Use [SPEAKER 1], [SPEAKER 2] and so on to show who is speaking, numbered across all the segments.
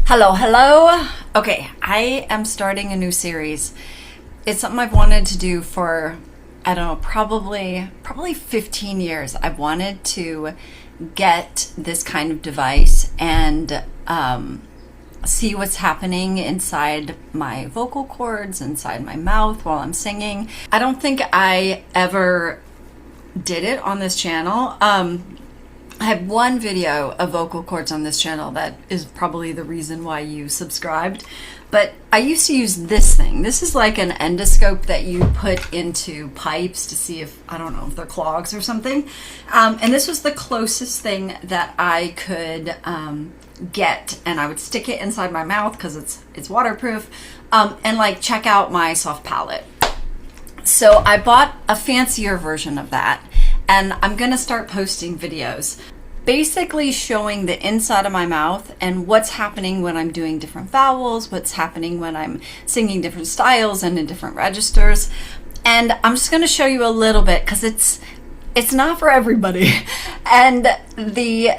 [SPEAKER 1] Hello, hello. Okay, I am starting a new series. It's something I've wanted to do for, I don't know, probably 15 years. I've wanted to get this kind of device and see what's happening inside my vocal cords, inside my mouth while I'm singing. I don't think I ever did it on this channel. I have one video of vocal cords on this channel that is probably the reason why you subscribed. But I used to use this thing. This is like an endoscope that you put into pipes to see if, I don't know, if they're clogs or something. And this was the closest thing that I could get. And I would stick it inside my mouth because it's waterproof, and like check out my soft palate. So I bought a fancier version of that. And I'm gonna start posting videos basically showing the inside of my mouth and what's happening when I'm doing different vowels, what's happening when I'm singing different styles and in different registers. And I'm just gonna show you a little bit because it's not for everybody. And the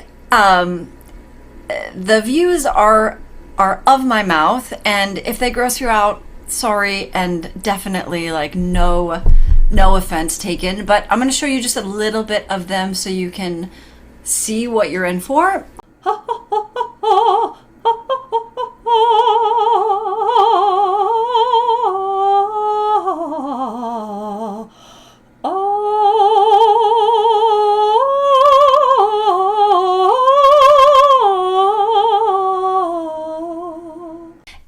[SPEAKER 1] views are of my mouth, and if they gross you out, sorry, and definitely like no offense taken, but I'm going to show you just a little bit of them so you can see what you're in for.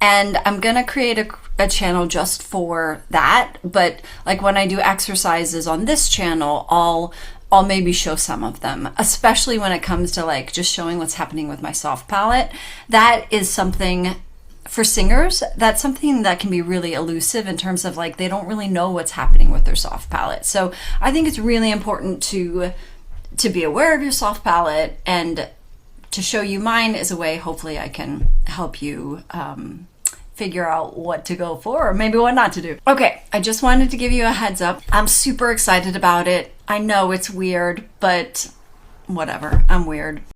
[SPEAKER 1] And I'm gonna create a channel just for that, but like when I do exercises on this channel, I'll maybe show some of them, especially when it comes to like just showing what's happening with my soft palate. That is something for singers, that's something that can be really elusive in terms of like they don't really know what's happening with their soft palate. So I think it's really important to be aware of your soft palate, and to show you mine is a way hopefully I can help you figure out what to go for or maybe what not to do. Okay, I just wanted to give you a heads up. I'm super excited about it. I know it's weird, but whatever, I'm weird.